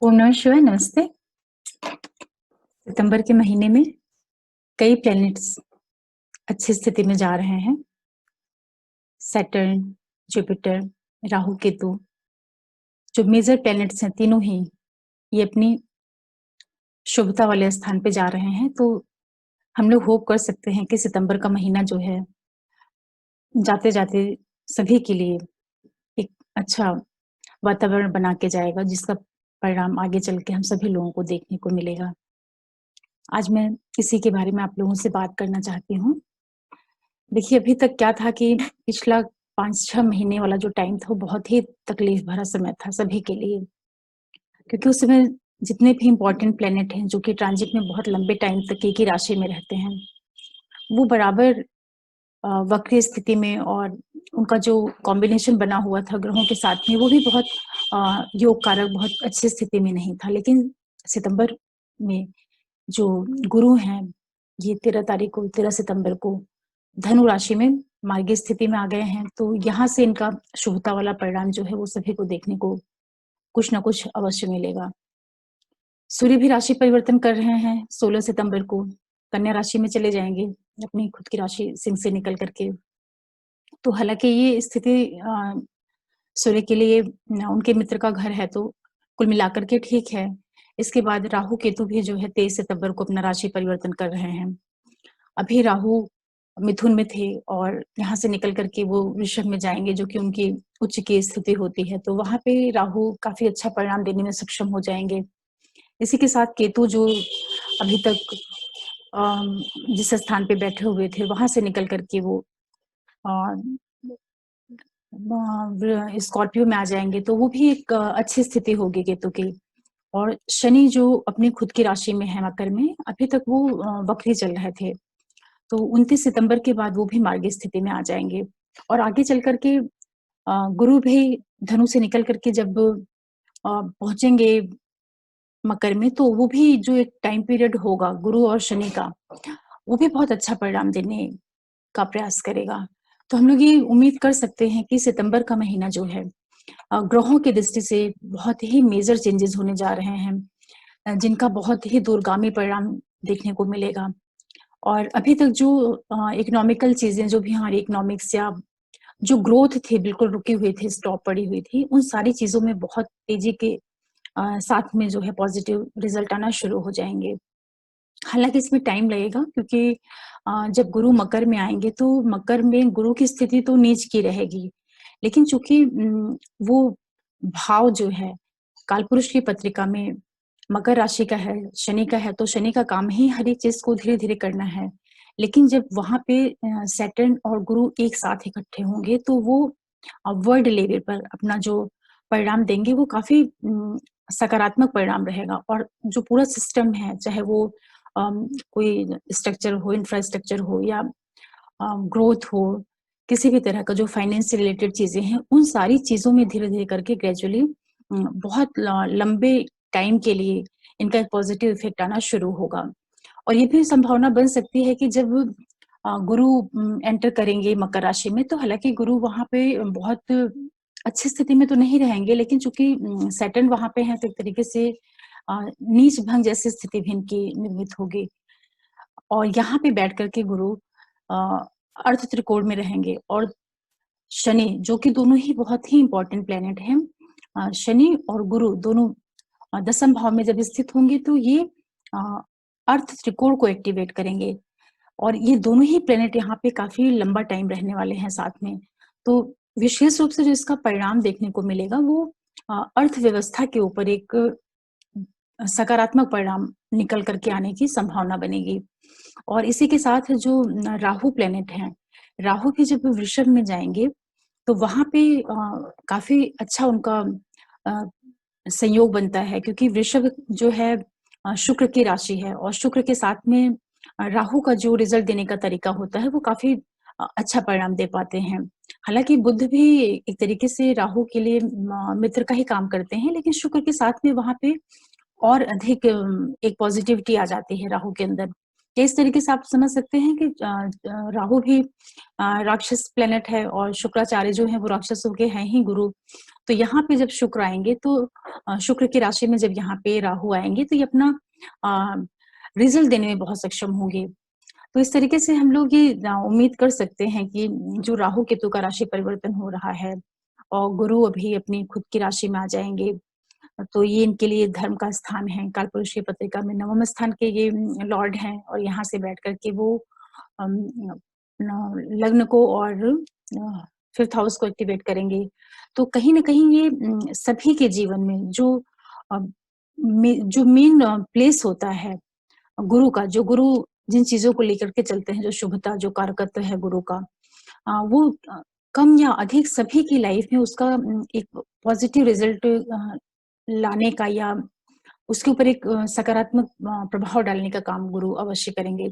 ओम नमः शिवाय, नमस्ते। सितंबर के महीने में कई प्लैनेट्स अच्छी स्थिति में जा रहे हैं। सैटर्न, जुपिटर, राहु, केतु जो मेजर प्लैनेट्स हैं तीनों ही ये अपनी शुभता वाले स्थान पे जा रहे हैं। तो हम लोग होप कर सकते हैं कि सितंबर का महीना जो है जाते-जाते सभी के लिए एक अच्छा वातावरण बना के जाएगा, जिसका परिणाम आगे चल के हम सभी लोगों को देखने को मिलेगा। आज मैं इसी के बारे में आप लोगों से बात करना चाहती हूँ। देखिए, अभी तक क्या था कि पिछला 5-6 महीने वाला जो टाइम था, वो बहुत ही तकलीफ भरा समय था सभी के लिए। क्योंकि उस समय जितने भी इम्पोर्टेंट प्लैनेट हैं, जो कि ट्रांजिट में बहुत लंबे टाइम तक एक ही राशि में रहते हैं, वो बराबर वक्रीय स्थिति में और उनका जो कॉम्बिनेशन बना हुआ था ग्रहों के साथ में, वो भी बहुत योग कारक बहुत अच्छी स्थिति में नहीं था। लेकिन सितंबर में जो गुरु हैं, ये 13 सितंबर को धनु राशि में मार्गी स्थिति में आ गए हैं। तो यहाँ से इनका शुभता वाला परिणाम जो है वो सभी को देखने को कुछ ना कुछ अवश्य मिलेगा। सूर्य भी राशि परिवर्तन कर रहे हैं 16 सितंबर को, कन्या राशि में चले जाएंगे अपनी खुद की राशि सिंह से निकल करके। तो हालांकि ये स्थिति सूर्य के लिए उनके मित्र का घर है, तो कुल मिलाकर के ठीक है। इसके बाद राहु केतु भी जो है 23 सितंबर को अपना राशि परिवर्तन कर रहे हैं। अभी राहु मिथुन में थे और यहाँ से निकल करके वो वृषभ में जाएंगे, जो कि उनकी उच्च की स्थिति होती है। तो वहां पे राहु काफी अच्छा परिणाम देने में सक्षम हो जाएंगे। इसी के साथ केतु जो अभी तक जिस स्थान पे बैठे हुए थे वहां से निकल करके वो स्कॉर्पियो में आ जाएंगे, तो वो भी एक अच्छी स्थिति होगी केतु की। और शनि जो अपनी खुद की राशि में है मकर में, अभी तक वो वक्री चल रहे थे, तो 29 सितंबर के बाद वो भी मार्गी स्थिति में आ जाएंगे। और आगे चल करके गुरु भी धनु से निकल करके जब पहुंचेंगे मकर में, तो वो भी जो एक टाइम पीरियड होगा गुरु और शनि का, वो भी बहुत अच्छा परिणाम देने का प्रयास करेगा। तो हम लोग ये उम्मीद कर सकते हैं कि सितंबर का महीना जो है ग्रहों की दृष्टि से बहुत ही मेजर चेंजेस होने जा रहे हैं, जिनका बहुत ही दूरगामी परिणाम देखने को मिलेगा। और अभी तक जो इकोनॉमिकल चीजें, जो भी हमारी इकोनॉमिक्स या जो ग्रोथ थी बिल्कुल रुकी हुई थी, स्टॉप पड़ी हुई थी, उन सारी चीजों में बहुत तेजी के साथ में जो है पॉजिटिव रिजल्ट आना शुरू हो जाएंगे। हालांकि इसमें टाइम लगेगा, क्योंकि जब गुरु मकर में आएंगे तो मकर में गुरु की स्थिति तो नीच की रहेगी, लेकिन चूंकि वो भाव जो है कालपुरुष की पत्रिका में मकर राशि का है, शनि का है, तो शनि का काम ही हर एक चीज को धीरे धीरे करना है। लेकिन जब वहां पे सैटर्न और गुरु एक साथ इकट्ठे होंगे, तो वो वर्ल्ड लेवल पर अपना जो परिणाम देंगे वो काफी सकारात्मक परिणाम रहेगा। और जो पूरा सिस्टम है, चाहे वो कोई स्ट्रक्चर हो, इंफ्रास्ट्रक्चर हो, या ग्रोथ हो, किसी भी तरह का जो फाइनेंस से रिलेटेड चीजें हैं, उन सारी चीजों में धीरे धीरे करके ग्रेजुअली बहुत लंबे टाइम के लिए इनका एक पॉजिटिव इफेक्ट आना शुरू होगा। और ये भी संभावना बन सकती है कि जब गुरु एंटर करेंगे मकर राशि में, तो हालांकि गुरु वहां पे बहुत अच्छी स्थिति में तो नहीं रहेंगे, लेकिन चूंकि सैटर्न वहां पे है, तो एक तरीके से नीच भंग जैसी स्थिति भी इनकी निर्मित होगी। और यहाँ पे बैठ करके गुरु अर्थ त्रिकोण में रहेंगे। और शनि, जो कि दोनों ही बहुत ही इंपॉर्टेंट प्लेनेट हैं, शनि और गुरु दोनों दसम भाव में जब स्थित होंगे, तो ये अर्थ त्रिकोण को एक्टिवेट करेंगे। और ये दोनों ही प्लेनेट यहाँ पे काफी लंबा टाइम रहने वाले हैं साथ में। तो विशेष रूप से जो इसका परिणाम देखने को मिलेगा, वो अर्थव्यवस्था के ऊपर एक सकारात्मक परिणाम निकल करके आने की संभावना बनेगी। और इसी के साथ जो राहु प्लेनेट हैं, राहु भी जब वृषभ में जाएंगे, तो वहां पे काफी अच्छा उनका संयोग बनता है, क्योंकि वृषभ जो है शुक्र की राशि है, और शुक्र के साथ में राहु का जो रिजल्ट देने का तरीका होता है वो काफी अच्छा परिणाम दे पाते हैं। हालांकि बुध भी एक तरीके से राहु के लिए मित्र का ही काम करते हैं, लेकिन शुक्र के साथ में वहां पे और अधिक एक पॉजिटिविटी आ जाती है राहु के अंदर। क्या इस तरीके से आप समझ सकते हैं कि राहु भी राक्षस प्लैनेट है और शुक्राचार्य जो हैं वो राक्षसों के हैं ही गुरु। तो यहाँ पे जब शुक्र आएँगे तो शुक्र की राशि में जब यहाँ पे राहु आएँगे तो ये अपना अ, रिज़ल्ट देने में बहुत सक्षम होंगे। तो इस तरीके से हम लोग ये उम्मीद कर सकते हैं कि जो राहु केतु का राशि परिवर्तन हो रहा है और गुरु अभी अपनी खुद की राशि में आ जाएँगे, तो ये इनके लिए धर्म का स्थान है। कालपुरुष की पत्रिका में 9वें स्थान के ये लॉर्ड हैं और यहाँ से बैठ कर के वो अम, लग्न को और 5th हाउस को एक्टिवेट करेंगे। तो कहीं न कहीं ये सभी के जीवन में अ, जो मेन प्लेस होता है गुरु का, जो गुरु जिन चीज़ों को लेकर के चलते हैं, जो शुभता, जो कारकत्व है गुरु का, वो कम या अधिक सभी की लाइफ में उसका एक पॉजिटिव रिजल्ट लाने का या उसके ऊपर एक सकारात्मक प्रभाव डालने का काम गुरु अवश्य करेंगे।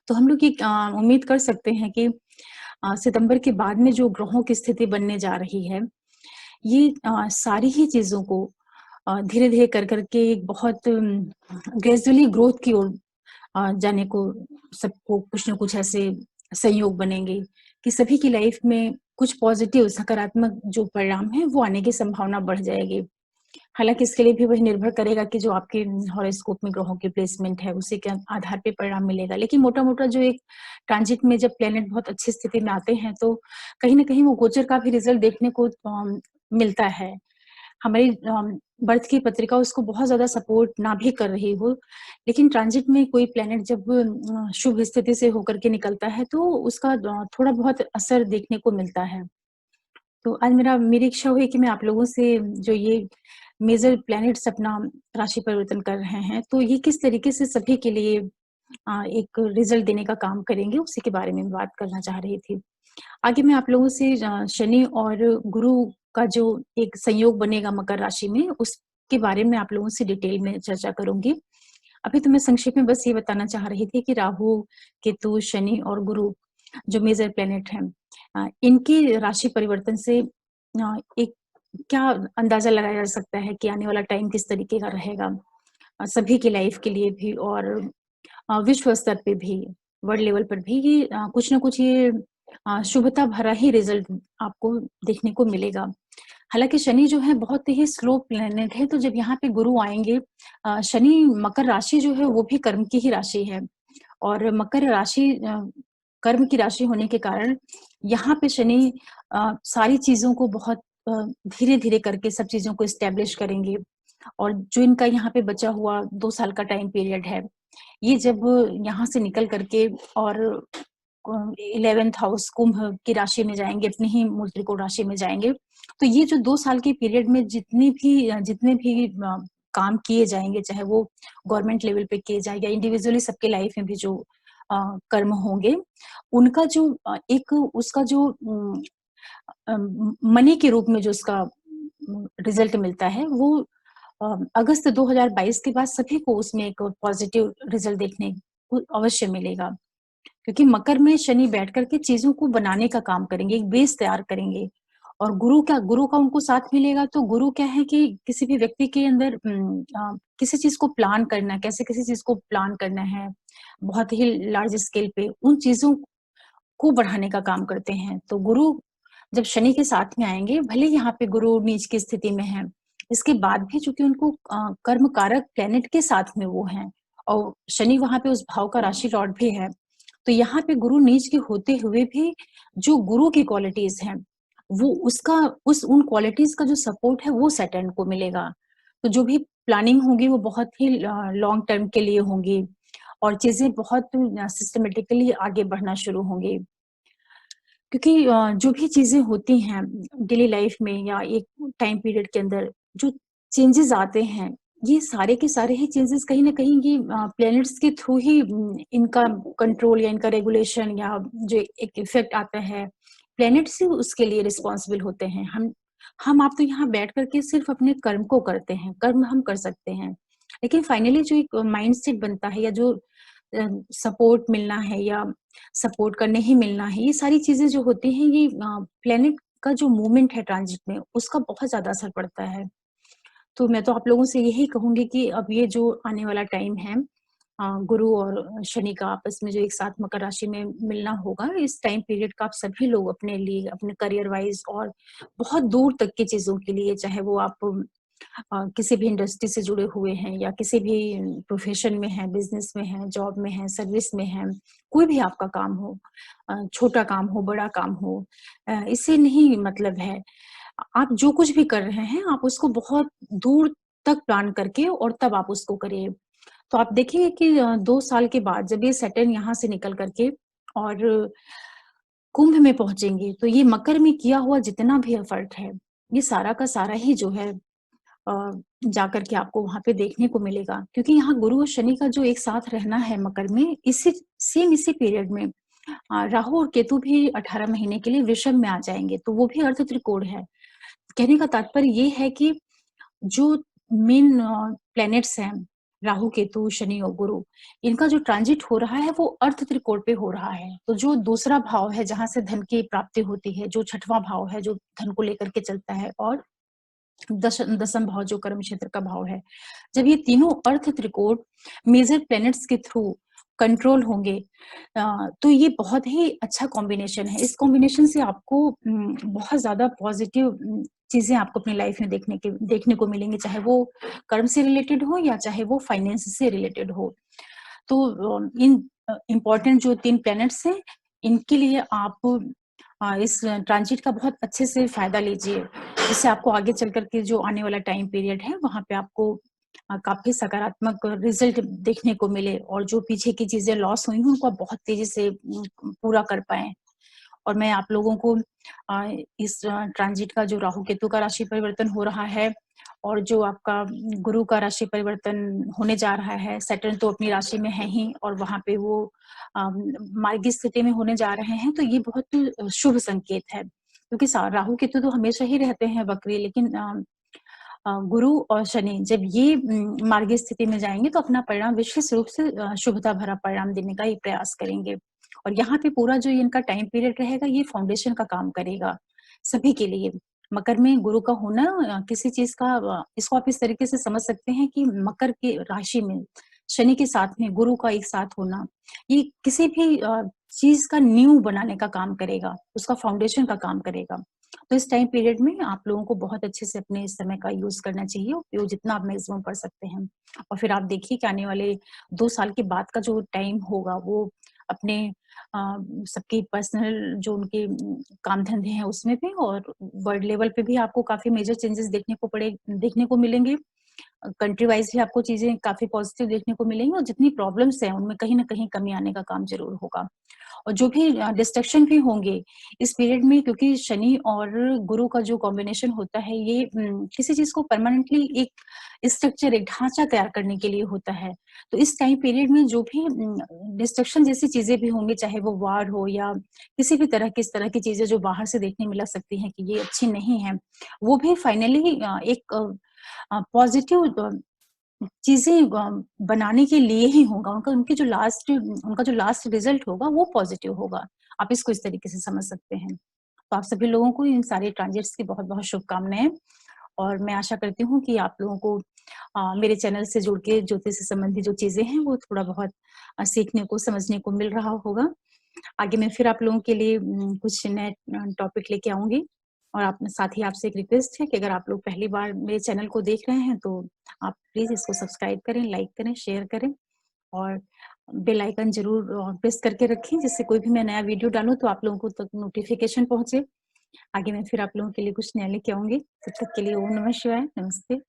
तो हम लोग ये उम्मीद कर सकते हैं कि सितंबर के बाद में जो ग्रहों की स्थिति बनने जा रही है, ये सारी ही चीज़ों को धीरे-धीरे कर के एक बहुत ग्रेजुअली ग्रोथ की ओर जाने को सबको कुछ न कुछ ऐसे संयोग बनेंगे कि सभी की लाइफ में कुछ पॉजिटिव सकारात्मक जो परिणाम है वो आने की संभावना बढ़ जाएगी। हालाँकि इसके लिए भी वही निर्भर करेगा कि जो आपके हॉरोस्कोप में ग्रहों की प्लेसमेंट है उसी के आधार पे परिणाम मिलेगा। लेकिन मोटा-मोटा जो एक ट्रांजिट में जब प्लैनेट बहुत अच्छी स्थिति में आते हैं तो कहीं न कहीं वो गोचर का भी रिज़ल्ट देखने को मिलता है। हमारी बर्थ की पत्रिका उसको बहुत ज़्यादा सपोर्ट ना भी कर रही हो, लेकिन ट्रांज़िट में कोई प्लैनेट जब शुभ स्थिति से होकर के निकलता है, तो उसका थोड़ा बहुत असर देखने को मिलता है। तो आज मेरी इच्छा हुई कि मैं आप लोगों से जो ये मेजर प्लैनेट्स अपना राशि परिवर्तन कर रहे हैं, तो ये किस तरीके से सभी के लिए एक रिज़ल्ट देने का काम करेंगे, उसी के बारे में बात करना चाह रही थी। आगे मैं आप लोगों से शनि और गुरु का जो एक संयोग बनेगा मकर राशि में, उसके बारे में आप लोगों से डिटेल में चर्चा करूँगी। अभी तो मैं संक्षेप में बस ये बताना चाह रही थी कि राहु, केतु, शनि और गुरु जो मेजर प्लैनेट हैं, इनके राशि परिवर्तन से एक क्या अंदाज़ा लगाया जा सकता है कि आने वाला टाइम किस तरीके का रहेगा? सभी की लाइफ के लिए भी और विश्व स्तर पे भी, वर्ल्ड लेवल पर भी ये कुछ न कुछ ये शुभता भरा ही रिज़ल्ट आपको देखने को मिलेगा। हालाँकि शनि जो है बहुत ही स्लो प्लैनेट है, तो जब यहाँ पे गुरु आएँगे शनि मकर राशि जो है वो भी कर्म की ही राशि है और मकर राशि कर्म की राशि होने के कारण यहाँ पे शनि सारी चीज़ों को बहुत अ, धीरे-धीरे करके सब चीज़ों को एस्टेब्लिश करेंगे और जो इनका यहाँ पे बचा हुआ 2 साल का टाइम पीरियड है, ये जब यहाँ से निकल करके और 11th हाउस कुंभ की राशि में जाएँगे, अपनी ही मूल त्रिकोण राशि में जाएँगे, तो ये जो 2 साल के पीरियड में जितने भी काम किए जाएँगे, चाहे वो गवर्नमेंट लेवल पे किए जाएँ या इंडिविजुअली सबके लाइफ में भी जो कर्म होंगे, उनका जो एक उसका जो मनी के रूप में जो उसका रिज़ल्ट मिलता है, वो अगस्त 2022 के बाद सभी को उसमें एक पॉज़िटिव रिज़ल्ट देखने को अवश्य मिलेगा। क्योंकि मकर में शनि बैठ कर के चीज़ों को बनाने का काम करेंगे, एक बेस तैयार करेंगे और गुरु का उनको साथ मिलेगा तो गुरु क्या है कि किसी भी व्यक्ति के अंदर किसी चीज़ को प्लान करना, कैसे किसी चीज़ को प्लान करना है, बहुत ही लार्ज स्केल पे उन चीज़ों को बढ़ाने का काम करते हैं। तो गुरु जब शनि के साथ में आएँगे, भले यहाँ पे गुरु नीच की स्थिति में हैं, इसके बाद भी चूँकि उनको कर्म कारक प्लैनेट के साथ में वो हैं और शनि वहाँ पे उस भाव का राशि लॉर्ड भी है। तो यहाँ पे गुरु नीच के होते हुए भी जो गुरु की क्वालिटीज़ हैं, वो उसका उस उन क्वालिटीज़ का जो सपोर्ट है वो सैटर्न को मिलेगा। तो जो भी प्लानिंग होगी वो बहुत ही लॉन्ग टर्म के लिए होंगी और चीज़ें बहुत सिस्टमैटिकली आगे बढ़ना शुरू होंगी। क्योंकि जो भी चीज़ें होती हैं डेली लाइफ में या एक टाइम पीरियड के अंदर जो चेंजेज़ आते हैं, ये सारे के सारे ही चेंजेज़ कहीं न कहीं ये प्लैनेट्स के थ्रू ही इनका कंट्रोल या इनका रेगुलेशन या जो एक इफ़ेक्ट आता है, प्लैनेट्स ही उसके लिए रिस्पॉन्सिबल होते हैं। हम आप तो यहाँ बैठ कर के सिर्फ़ अपने कर्म को करते हैं, कर्म हम कर सकते हैं। लेकिन फाइनली जो एक माइंडसेट बनता है या जो सपोर्ट मिलना है या सपोर्ट का नहीं मिलना है, ये सारी चीज़ें जो होती हैं ये प्लैनेट का जो मूवमेंट है ट्रांजिट में, उसका बहुत ज़्यादा असर पड़ता है। तो मैं तो आप लोगों से यही कहूँगी कि अब ये जो आने वाला टाइम है, गुरु और शनि का आपस में जो एक साथ मकर राशि में मिलना होगा, इस टाइम पीरियड का आप सभी लोग अपने लिए, अपने करियर वाइज़ और बहुत दूर तक की चीज़ों के लिए, चाहे वो आप किसी भी इंडस्ट्री से जुड़े हुए हैं या किसी भी प्रोफ़ेशन में हैं, बिज़नेस में हैं, जॉब में हैं, सर्विस में हैं, कोई भी आपका काम हो, छोटा काम हो, बड़ा काम हो, इससे नहीं मतलब है। आप जो कुछ भी कर रहे हैं, आप उसको बहुत दूर तक प्लान करके और तब आप उसको करिए। तो आप देखेंगे कि 2 साल के बाद जब ये सैटर्न यहाँ से निकल कर के और कुंभ में पहुँचेंगे, तो ये मकर में किया हुआ जितना भी एफर्ट है, ये सारा का सारा ही जो है जाकर के आपको वहाँ पे देखने को मिलेगा। क्योंकि यहाँ गुरु और शनि का जो एक साथ रहना है मकर में, इसी पीरियड में राहु और केतु भी 18 महीने के लिए वृषभ में आ जाएँगे, तो वो भी अर्ध त्रिकोण है। कहने का तात्पर्य ये है कि जो मेन प्लैनेट्स हैं, राहु, केतु, शनि और गुरु, इनका जो ट्रांजिट हो रहा है वो अर्ध त्रिकोण पे हो रहा है। तो जो दूसरा भाव है जहाँ से धन की प्राप्ति होती है, जो छठवां भाव है जो धन को लेकर के चलता है और दसम भाव जो कर्म क्षेत्र का भाव है। जब ये तीनों अर्थ त्रिकोण मेजर प्लैनेट्स के थ्रू कंट्रोल होंगे तो ये बहुत ही अच्छा कॉम्बिनेशन है। इस कॉम्बिनेशन से आपको बहुत ज़्यादा पॉजिटिव चीज़ें आपको अपनी लाइफ में देखने को मिलेंगी, चाहे वो कर्म से रिलेटेड हो या चाहे वो फाइनेंस से रिलेटेड हो। तो इन इम्पोर्टेंट जो 3 प्लैनेट्स हैं, इनके लिए आप इस ट्रांजिट का बहुत अच्छे से फ़ायदा लीजिए, जिससे आपको आगे चल कर के जो आने वाला टाइम पीरियड है, वहाँ पे आपको काफ़ी सकारात्मक रिज़ल्ट देखने को मिले और जो पीछे की चीज़ें लॉस हुई हैं, उनको आप बहुत तेज़ी से पूरा कर पाएँ। और मैं आप लोगों को इस ट्रांजिट का जो राहु-केतु का राशि परिवर्तन हो रहा है और जो आपका गुरु का राशि परिवर्तन होने जा रहा है, सैटर्न तो अपनी राशि में है ही और वहाँ पे वो मार्गी स्थिति में होने जा रहे हैं, तो ये बहुत शुभ संकेत है। क्योंकि सा राहु-केतु तो हमेशा ही रहते हैं वक्री, लेकिन गुरु और शनि जब ये मार्गी स्थिति में जाएँगे तो अपना परिणाम विशेष रूप से शुभता भरा परिणाम देने का ये प्रयास करेंगे। और यहाँ पे पूरा जो इनका टाइम पीरियड रहेगा ये फाउंडेशन का काम करेगा, सभी के लिए। मकर में गुरु का होना किसी चीज़ का इसको आप इस तरीके से समझ सकते हैं कि मकर की राशि में शनि के साथ में गुरु का एक साथ होना, ये किसी भी चीज़ का नींव बनाने का काम करेगा, उसका फाउंडेशन का काम करेगा। तो इस टाइम पीरियड में आप लोगों को बहुत अच्छे से अपने इस समय का यूज़ करना चाहिए, उपयोग जितना आप मैक्सिमम कर सकते हैं। और फिर आप देखिए कि आने वाले 2 साल के बाद का जो टाइम होगा वो अपने अ, सबकी पर्सनल जो उनके काम-धंधे हैं उसमें भी और वर्ल्ड लेवल पे भी आपको काफ़ी मेजर चेंजेस देखने को मिलेंगे। कंट्री वाइज़ भी आपको चीज़ें काफ़ी पॉजिटिव देखने को मिलेंगी और जितनी प्रॉब्लम्स हैं, उनमें कहीं न कहीं कमी आने का काम ज़रूर होगा। और जो भी डिस्ट्रक्शन भी होंगे इस पीरियड में क्योंकि शनि और गुरु का जो कॉम्बिनेशन होता है ये किसी चीज़ को परमानेंटली एक स्ट्रक्चर, एक ढाँचा तैयार करने के लिए होता है। तो इस टाइम पीरियड में जो भी डिस्ट्रक्शन जैसी चीज़ें भी होंगी, चाहे वो वार हो या किसी भी तरह की इस तरह की चीज़ें जो बाहर से देखने में लग सकती हैं कि ये अच्छी नहीं है, वो भी फाइनली एक पॉज़िटिव चीज़ें बनाने के लिए ही होगा, उनका जो लास्ट रिज़ल्ट होगा वो पॉज़िटिव होगा। आप इसको इस तरीके से समझ सकते हैं। तो आप सभी लोगों को इन सारे ट्रांजिट्स की बहुत-बहुत शुभकामनाएँ और मैं आशा करती हूँ कि आप लोगों को मेरे चैनल से जुड़ के ज्योतिष से संबंधित जो चीज़ें हैं वो थोड़ा बहुत सीखने को, समझने को मिल रहा होगा। आगे मैं फिर आप लोगों के लिए कुछ नए टॉपिक लेके आऊँगी और आप साथ ही आपसे एक रिक्वेस्ट है कि अगर आप लोग पहली बार मेरे चैनल को देख रहे हैं, तो आप प्लीज़ इसको सब्सक्राइब करें, लाइक करें, शेयर करें और बेल आइकन ज़रूर प्रेस करके रखें, जिससे कोई भी मैं नया वीडियो डालूँ, तो आप लोगों को तक नोटिफ़िकेशन पहुँचे। आगे मैं फिर आप लोगों के लिए कुछ नया लेके आऊँगी। तब तक के लिए ओम नमः शिवाय, नमस्ते।